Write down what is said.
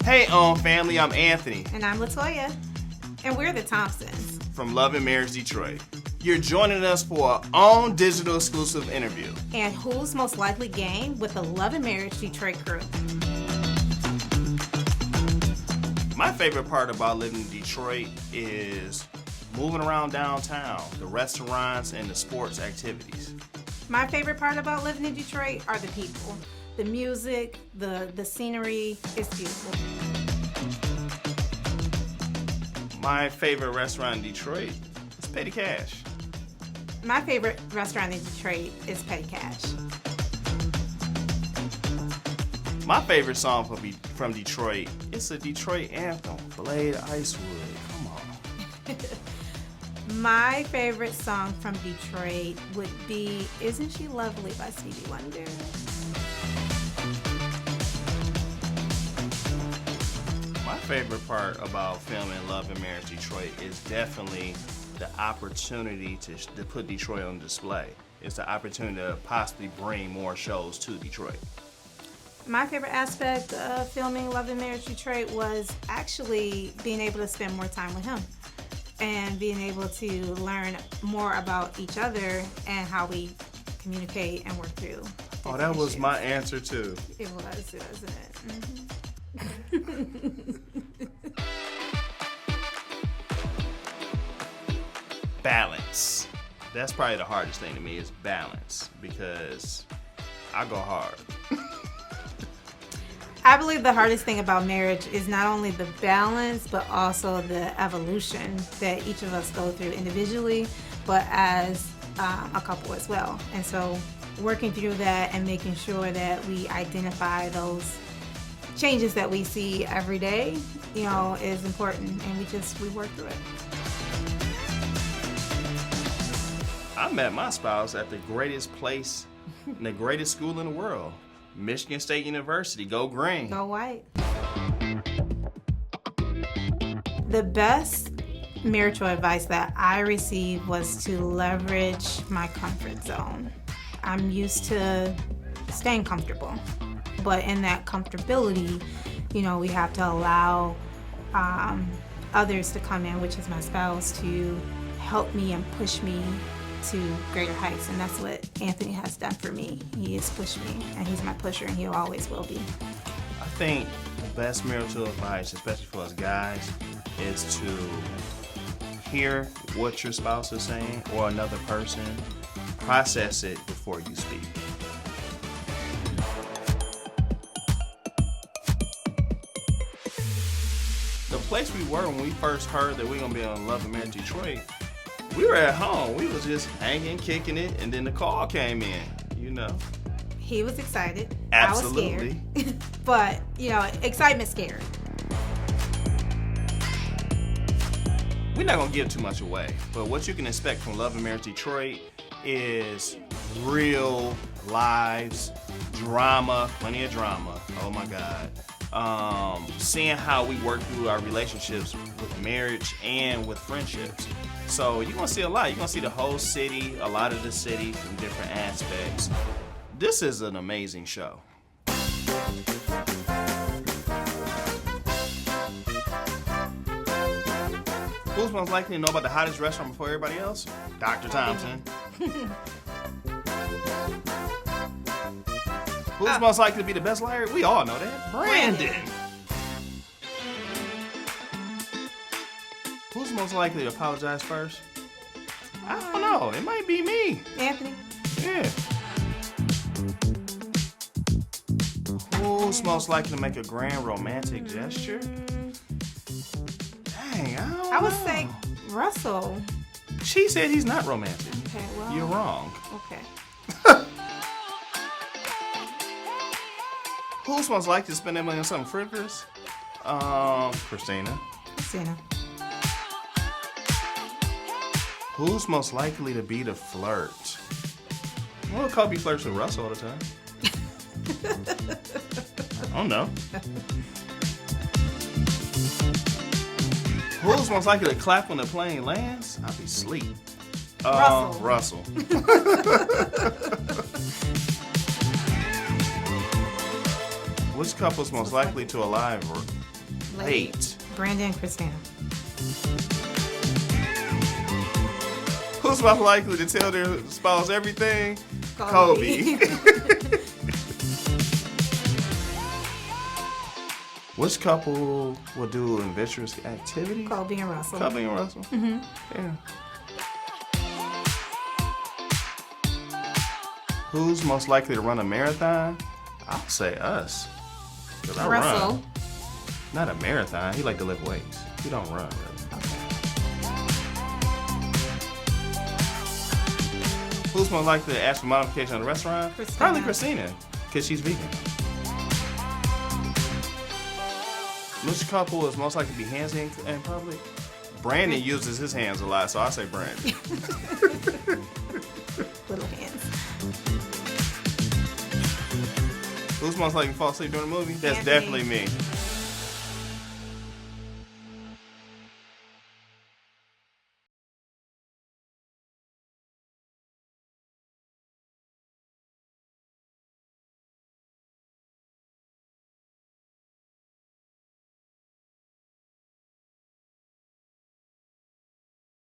Hey, family, I'm Anthony. And I'm LaToya. And we're the Thompsons. From Love and Marriage Detroit. You're joining us for our own digital exclusive interview. And Who's Most Likely game with the Love and Marriage Detroit crew. My favorite part about living in Detroit is moving around downtown, the restaurants, and the sports activities. My favorite part about living in Detroit are the people. The music, the scenery, it's beautiful. My favorite restaurant in Detroit is Petty Cash. My favorite restaurant in Detroit is Petty Cash. My favorite song from Detroit is a Detroit anthem, Blade Icewood. Come on. My favorite song from Detroit would be Isn't She Lovely by Stevie Wonder. My favorite part about filming Love and Marriage Detroit is definitely the opportunity to put Detroit on display. It's the opportunity to possibly bring more shows to Detroit. My favorite aspect of filming Love and Marriage Detroit was actually being able to spend more time with him and being able to learn more about each other and how we communicate and work through. Oh, that was my answer too. It was, wasn't it? Mm-hmm. Balance. That's probably the hardest thing to me is balance because I go hard. I believe the hardest thing about marriage is not only the balance, but also the evolution that each of us go through individually, but as a couple as well. And so working through that and making sure that we identify those changes that we see every day, is important, and we work through it. I met my spouse at the greatest place and the greatest school in the world, Michigan State University. Go green. Go white. The best marital advice that I received was to leverage my comfort zone. I'm used to staying comfortable, but in that comfortability, we have to allow others to come in, which is my spouse, to help me and push me to greater heights, and that's what Anthony has done for me. He has pushed me, and he's my pusher, and he always will be. I think the best marital advice, especially for us guys, is to hear what your spouse is saying or another person, process it before you speak. The place we were when we first heard that we were going to be on Love and Marriage Detroit, we were at home. We was just hanging, kicking it, and then the call came in, He was excited. Absolutely. I was scared. But, excitement scared. We're not going to give too much away, but what you can expect from Love and Marriage Detroit is real lives, drama, plenty of drama. Oh my God. Seeing how we work through our relationships with marriage and with friendships. So you're going to see a lot. You're going to see the whole city, a lot of the city from different aspects. This is an amazing show. Who's most likely to know about the hottest restaurant before everybody else? Dr. Thompson. Who's most likely to be the best liar? We all know that. Brandon. Who's most likely to apologize first? I don't know. It might be me. Anthony. Yeah. Who's most likely to make a grand romantic gesture? Dang, I don't know. I would say Russell. She said he's not romantic. Okay, well. You're wrong. Okay. Who's most likely to spend their money on something frivolous? Christina. Who's most likely to be the flirt? Well, Kobe flirts with Russell all the time. I don't know. Who's most likely to clap when the plane lands? I'll be asleep. Russell. Which couple's most likely to alive late. Brandon and Christina. Who's most likely to tell their spouse everything? Kobe. Which couple will do adventurous activities? Kobe and Russell. Kobe and Russell. Mm-hmm. Yeah. Who's most likely to run a marathon? I'll say us. 'Cause I Russell. run. Not a marathon. He like to lift weights. He don't run really. Who's more likely to ask for modification on the restaurant? Christina. Probably Christina, because she's vegan. Which couple is most likely to be handsy in public? Brandon uses his hands a lot, so I say Brandon. Little hands. Who's most likely to fall asleep during the movie? That's Anthony. definitely me.